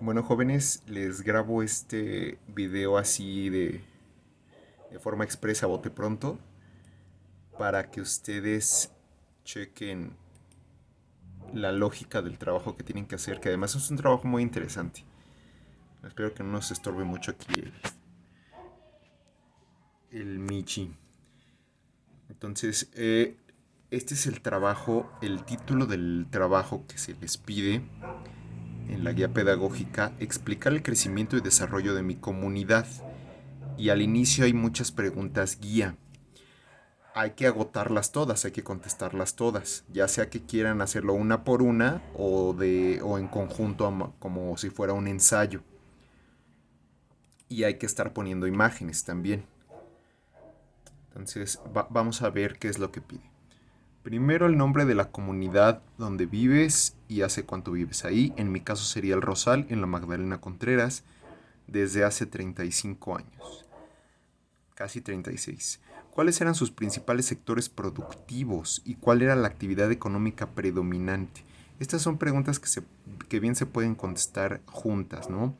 Bueno, jóvenes, les grabo este video así de forma expresa, bote pronto, para que ustedes chequen la lógica del trabajo que tienen que hacer, que además es un trabajo muy interesante. Espero que no nos estorbe mucho aquí el Michi. Entonces, este es el trabajo, el título del trabajo que se les pide en la guía pedagógica: explicar el crecimiento y desarrollo de mi comunidad. Y al inicio hay muchas preguntas guía. Hay que agotarlas todas, hay que contestarlas todas, ya sea que quieran hacerlo una por una o en conjunto como si fuera un ensayo. Y hay que estar poniendo imágenes también. Entonces vamos a ver qué es lo que pide. Primero el nombre de la comunidad donde vives y hace cuánto vives ahí. En mi caso sería El Rosal, en la Magdalena Contreras, desde hace 35 años. Casi 36. ¿Cuáles eran sus principales sectores productivos y cuál era la actividad económica predominante? Estas son preguntas que bien se pueden contestar juntas, ¿no?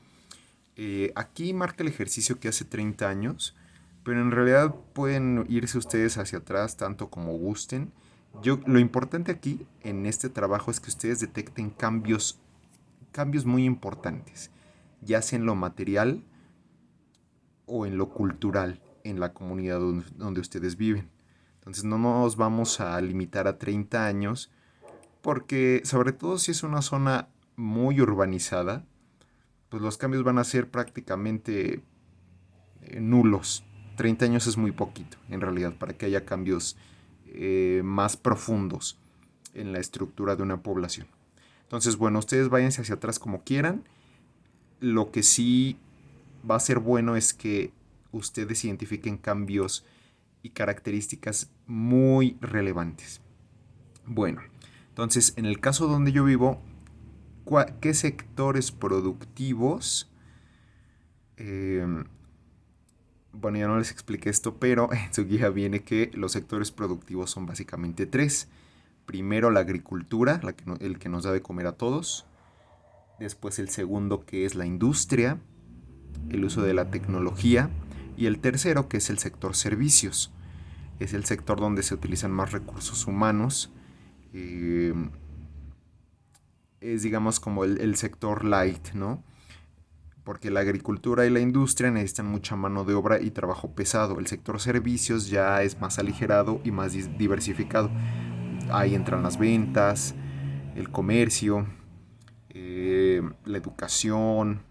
Aquí marca el ejercicio que hace 30 años, pero en realidad pueden irse ustedes hacia atrás tanto como gusten. Lo importante aquí en este trabajo es que ustedes detecten cambios muy importantes, ya sea en lo material o en lo cultural en la comunidad donde ustedes viven. Entonces no nos vamos a limitar a 30 años porque sobre todo si es una zona muy urbanizada, pues los cambios van a ser prácticamente nulos. 30 años es muy poquito en realidad para que haya cambios más profundos en la estructura de una población. Entonces, bueno, ustedes váyanse hacia atrás como quieran. Lo que sí va a ser bueno es que ustedes identifiquen cambios y características muy relevantes. Bueno, entonces en el caso donde yo vivo, ¿qué sectores productivos? Eh, bueno, ya no les expliqué esto, pero en su guía viene que los sectores productivos son básicamente tres. Primero la agricultura, el que nos da de comer a todos. Después el segundo, que es la industria, el uso de la tecnología. Y el tercero, que es el sector servicios. Es el sector donde se utilizan más recursos humanos. eh, es digamos como el sector light, ¿no? Porque la agricultura y la industria necesitan mucha mano de obra y trabajo pesado. El sector servicios ya es más aligerado y más diversificado. Ahí entran las ventas, el comercio, la educación,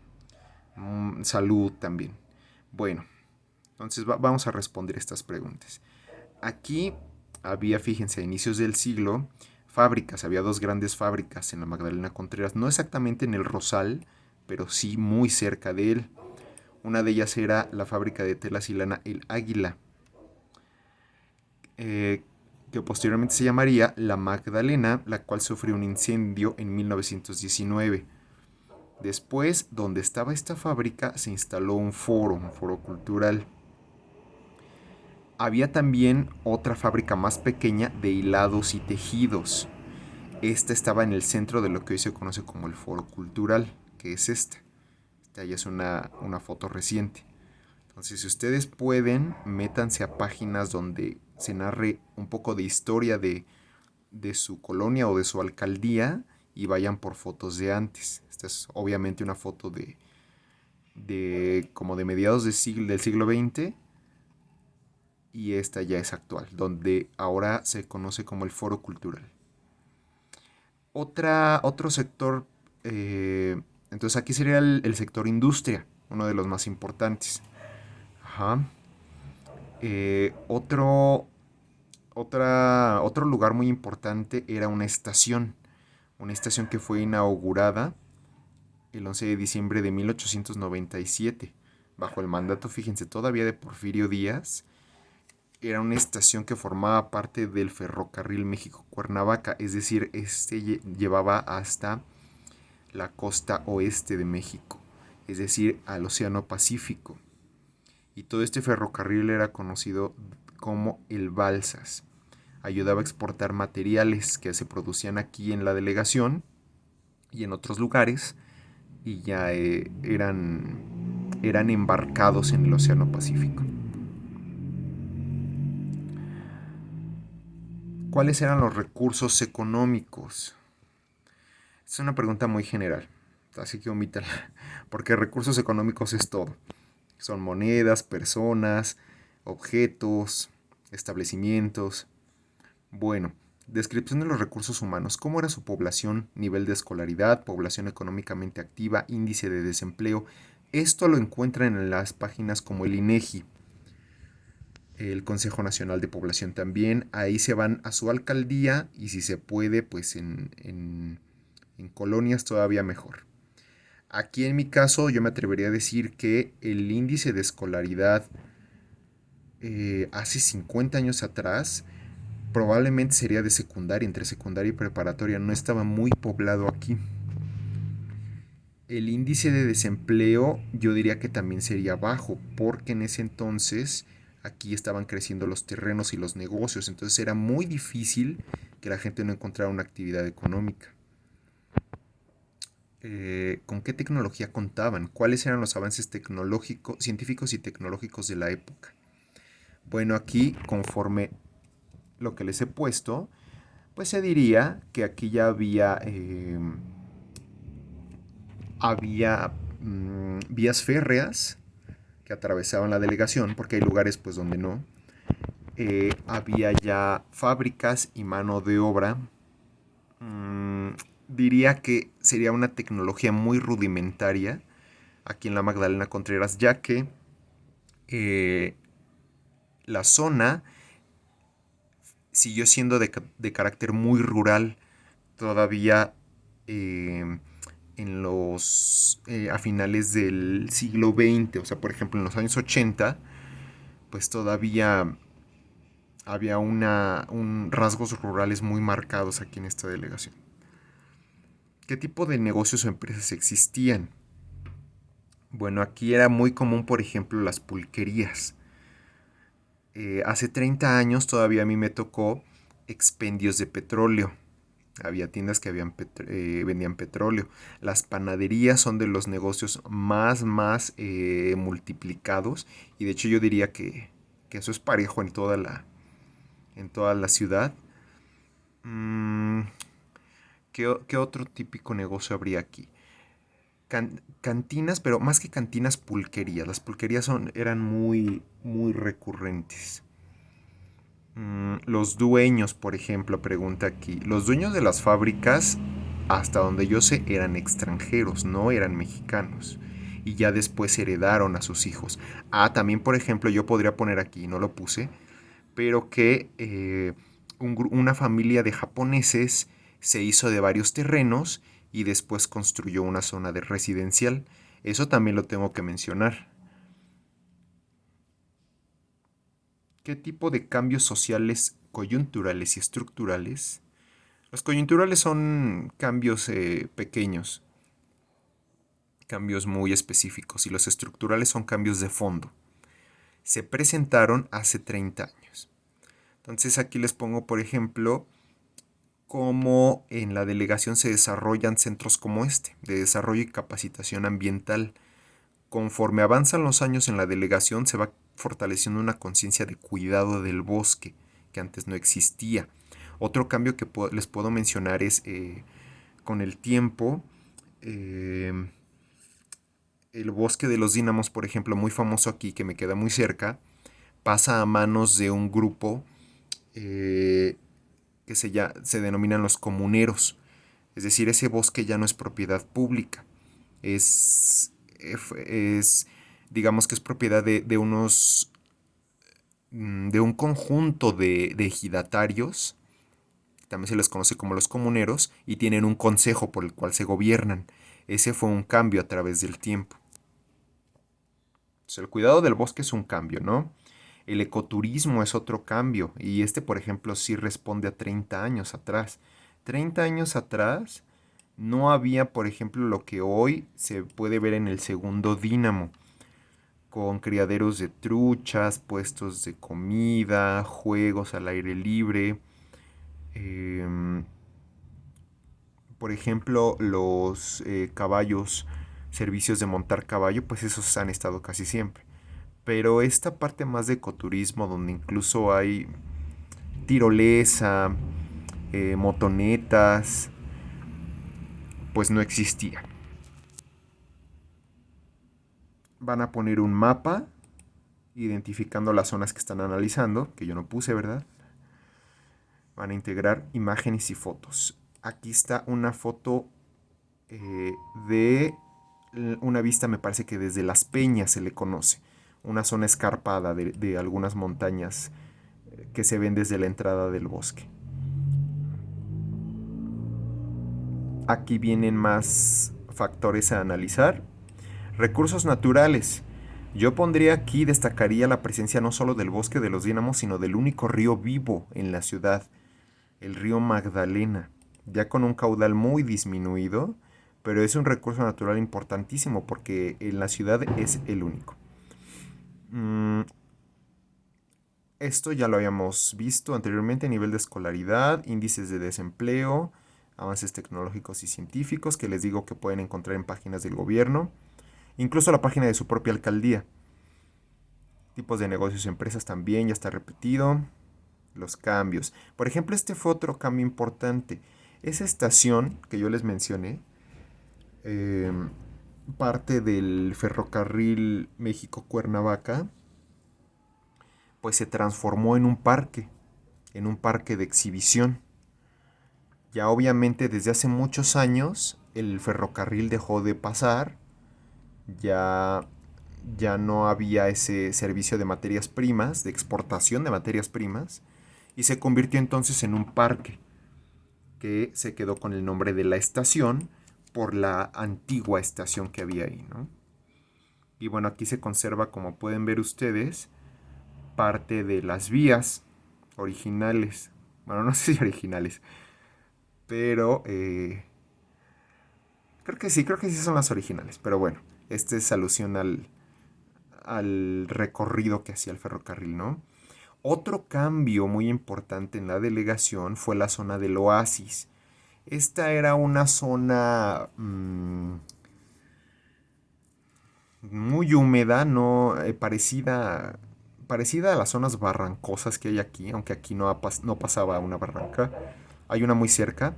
salud también. Bueno, entonces vamos a responder estas preguntas. Aquí había, fíjense, a inicios del siglo, fábricas. Había dos grandes fábricas en la Magdalena Contreras, no exactamente en el Rosal, pero sí muy cerca de él. Una de ellas era la fábrica de telas y lana El Águila, eh, que posteriormente se llamaría La Magdalena, la cual sufrió un incendio en 1919. Después, donde estaba esta fábrica, se instaló un foro cultural. Había también otra fábrica más pequeña de hilados y tejidos. Esta estaba en el centro de lo que hoy se conoce como el foro cultural, que es esta. Esta ya es una foto reciente. Entonces, si ustedes pueden, métanse a páginas donde se narre un poco de historia de su colonia o de su alcaldía y vayan por fotos de antes. Esta es obviamente una foto de como de mediados del siglo XX y esta ya es actual, donde ahora se conoce como el Foro Cultural. Otro sector, entonces aquí sería el sector industria, uno de los más importantes. Ajá. Otro lugar muy importante era una estación que fue inaugurada el 11 de diciembre de 1897, bajo el mandato, fíjense, todavía de Porfirio Díaz. Era una estación que formaba parte del ferrocarril México-Cuernavaca, es decir, este llevaba hasta la costa oeste de México, es decir, al Océano Pacífico. Y todo este ferrocarril era conocido como el Balsas. Ayudaba a exportar materiales que se producían aquí en la delegación y en otros lugares y ya eran embarcados en el Océano Pacífico. ¿Cuáles eran los recursos económicos? Es una pregunta muy general, así que omítala, porque recursos económicos es todo. Son monedas, personas, objetos, establecimientos. Bueno, descripción de los recursos humanos. ¿Cómo era su población? Nivel de escolaridad, población económicamente activa, índice de desempleo. Esto lo encuentran en las páginas como el INEGI, el Consejo Nacional de Población también. Ahí se van a su alcaldía y si se puede, pues en colonias todavía mejor. Aquí en mi caso yo me atrevería a decir que el índice de escolaridad hace 50 años atrás probablemente sería de secundaria, entre secundaria y preparatoria, no estaba muy poblado aquí. El índice de desempleo yo diría que también sería bajo, porque en ese entonces aquí estaban creciendo los terrenos y los negocios, entonces era muy difícil que la gente no encontrara una actividad económica. ¿Con qué tecnología contaban? ¿Cuáles eran los avances tecnológicos, científicos y tecnológicos de la época? Bueno, aquí, conforme lo que les he puesto, pues se diría que aquí ya había vías férreas que atravesaban la delegación, porque hay lugares pues donde no. Había ya fábricas y mano de obra. Mm, Diría que sería una tecnología muy rudimentaria aquí en la Magdalena Contreras, ya que eh, la zona siguió siendo de carácter muy rural todavía eh, a finales del siglo XX, o sea, por ejemplo, en los años 80, pues todavía había rasgos rurales muy marcados aquí en esta delegación. ¿Qué tipo de negocios o empresas existían? Bueno, aquí era muy común, por ejemplo, las pulquerías. Hace 30 años todavía a mí me tocó expendios de petróleo. Había tiendas que vendían petróleo. Las panaderías son de los negocios más multiplicados. Y de hecho yo diría que eso es parejo en toda la ciudad. Mm, ¿Qué otro típico negocio habría aquí? Cantinas, pero más que cantinas, pulquerías. Las pulquerías eran muy recurrentes. Los dueños, por ejemplo, pregunta aquí. Los dueños de las fábricas, hasta donde yo sé, eran extranjeros, no eran mexicanos. Y ya después heredaron a sus hijos. También, por ejemplo, yo podría poner aquí, no lo puse, pero que una familia de japoneses se hizo de varios terrenos y después construyó una zona de residencial. Eso también lo tengo que mencionar. ¿Qué tipo de cambios sociales coyunturales y estructurales? Los coyunturales son cambios pequeños, cambios muy específicos, y los estructurales son cambios de fondo. Se presentaron hace 30 años. Entonces aquí les pongo, por ejemplo, cómo en la delegación se desarrollan centros como este, de desarrollo y capacitación ambiental. Conforme avanzan los años en la delegación se va fortaleciendo una conciencia de cuidado del bosque que antes no existía. Otro cambio que les puedo mencionar es con el tiempo, eh, el bosque de los dínamos, por ejemplo, muy famoso aquí, que me queda muy cerca, pasa a manos de un grupo eh, que se denominan los comuneros. Es decir, ese bosque ya no es propiedad pública, es digamos que es propiedad de un conjunto de ejidatarios, también se les conoce como los comuneros, y tienen un consejo por el cual se gobiernan. Ese fue un cambio a través del tiempo. O sea, el cuidado del bosque es un cambio, ¿no? El ecoturismo es otro cambio, y este, por ejemplo, sí responde a 30 años atrás. 30 años atrás no había, por ejemplo, lo que hoy se puede ver en el segundo Dínamo, con criaderos de truchas, puestos de comida, juegos al aire libre. Em, por ejemplo, los caballos servicios de montar caballo, pues esos han estado casi siempre. Pero esta parte más de ecoturismo, donde incluso hay tirolesa, motonetas, pues no existía. Van a poner un mapa identificando las zonas que están analizando, que yo no puse, ¿verdad? Van a integrar imágenes y fotos. Aquí está una foto de una vista, me parece que desde Las Peñas se le conoce. Una zona escarpada de algunas montañas que se ven desde la entrada del bosque. Aquí vienen más factores a analizar. Recursos naturales. Yo pondría aquí, destacaría la presencia no solo del bosque de los Dínamos, sino del único río vivo en la ciudad, el río Magdalena, ya con un caudal muy disminuido, pero es un recurso natural importantísimo porque en la ciudad es el único. Esto ya lo habíamos visto anteriormente: nivel de escolaridad, índices de desempleo, avances tecnológicos y científicos, que les digo que pueden encontrar en páginas del gobierno, incluso la página de su propia alcaldía. Tipos de negocios y empresas también ya está repetido. Los cambios. Por ejemplo, este fue otro cambio importante. Esa estación que yo les mencioné, eh, parte del ferrocarril México-Cuernavaca, pues se transformó en un parque de exhibición. Ya obviamente desde hace muchos años el ferrocarril dejó de pasar, ya, ya no había ese servicio de materias primas, de exportación de materias primas, y se convirtió entonces en un parque que se quedó con el nombre de la estación por la antigua estación que había ahí, ¿no? Y bueno, aquí se conserva, como pueden ver ustedes, parte de las vías originales. Bueno, no sé si originales, pero creo que sí son las originales. Pero bueno, este es alusión al recorrido que hacía el ferrocarril, ¿no? Otro cambio muy importante en la delegación fue la zona del oasis. Esta era una zona muy húmeda, no parecida a las zonas barrancosas que hay aquí, aunque aquí no pasaba una barranca. Hay una muy cerca,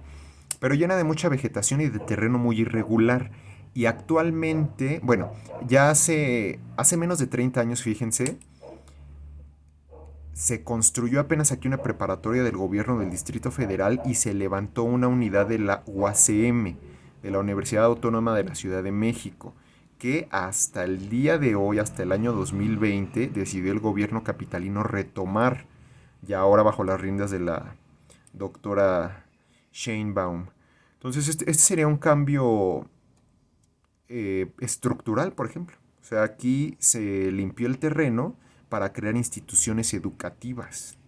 pero llena de mucha vegetación y de terreno muy irregular. Y actualmente, bueno, ya hace menos de 30 años, fíjense, se construyó apenas aquí una preparatoria del gobierno del Distrito Federal y se levantó una unidad de la UACM, de la Universidad Autónoma de la Ciudad de México, que hasta el día de hoy, hasta el año 2020, decidió el gobierno capitalino retomar, ya ahora bajo las riendas de la doctora Sheinbaum. Entonces, este sería un cambio estructural, por ejemplo. O sea, aquí se limpió el terreno para crear instituciones educativas.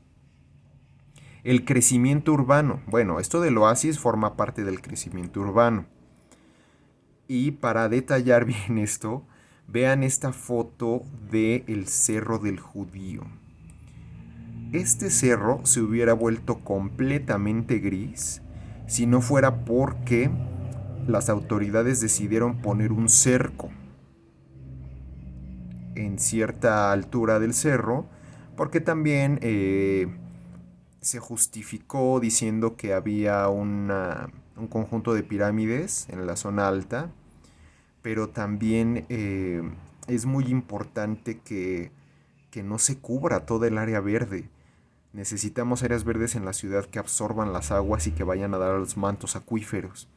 El crecimiento urbano. Bueno, esto del oasis forma parte del crecimiento urbano. Y para detallar bien esto, vean esta foto del Cerro del Judío. Este cerro se hubiera vuelto completamente gris si no fuera porque las autoridades decidieron poner un cerco en cierta altura del cerro, porque también se justificó diciendo que había un conjunto de pirámides en la zona alta, pero también es muy importante que no se cubra toda el área verde. Necesitamos áreas verdes en la ciudad que absorban las aguas y que vayan a dar a los mantos acuíferos.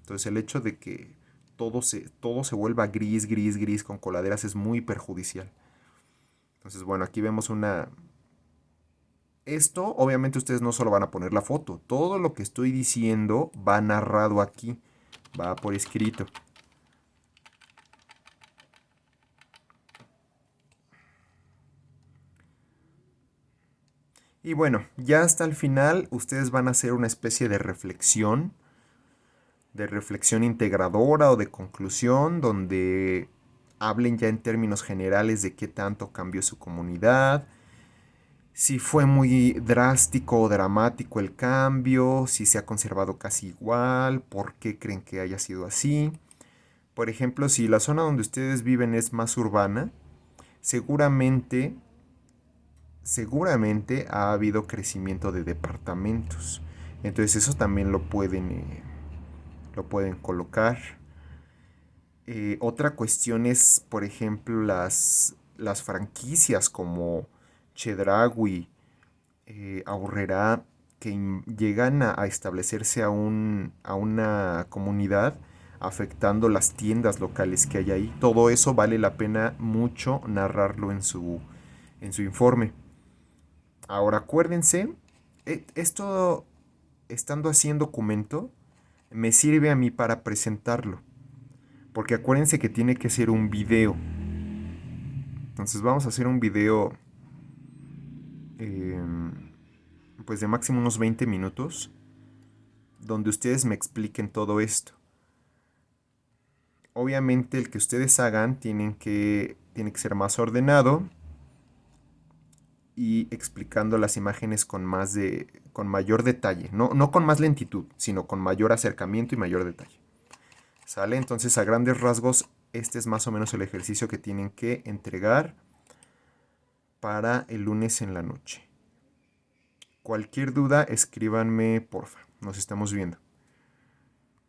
Entonces el hecho de que todo se vuelva gris, gris, gris con coladeras es muy perjudicial. Entonces, bueno, aquí vemos esto, obviamente ustedes no solo van a poner la foto, todo lo que estoy diciendo va narrado aquí, va por escrito. Y bueno, ya hasta el final ustedes van a hacer una especie de reflexión integradora o de conclusión, donde hablen ya en términos generales de qué tanto cambió su comunidad, si fue muy drástico o dramático el cambio, si se ha conservado casi igual, por qué creen que haya sido así. Por ejemplo, si la zona donde ustedes viven es más urbana, seguramente, seguramente ha habido crecimiento de departamentos. Entonces eso también lo pueden colocar. Otra cuestión es, por ejemplo, las franquicias como Chedraui, Aurrera, que llegan a establecerse a una comunidad afectando las tiendas locales que hay ahí. Todo eso vale la pena mucho narrarlo en su informe. Ahora acuérdense, esto estando así en documento, me sirve a mí para presentarlo. Porque acuérdense que tiene que ser un video. Entonces vamos a hacer un video eh, pues de máximo unos 20 minutos donde ustedes me expliquen todo esto. Obviamente el que ustedes hagan tiene que ser más ordenado y explicando las imágenes con mayor detalle. No con más lentitud, sino con mayor acercamiento y mayor detalle. ¿Sale? Entonces a grandes rasgos este es más o menos el ejercicio que tienen que entregar para el lunes en la noche. Cualquier duda, escríbanme, porfa. Nos estamos viendo.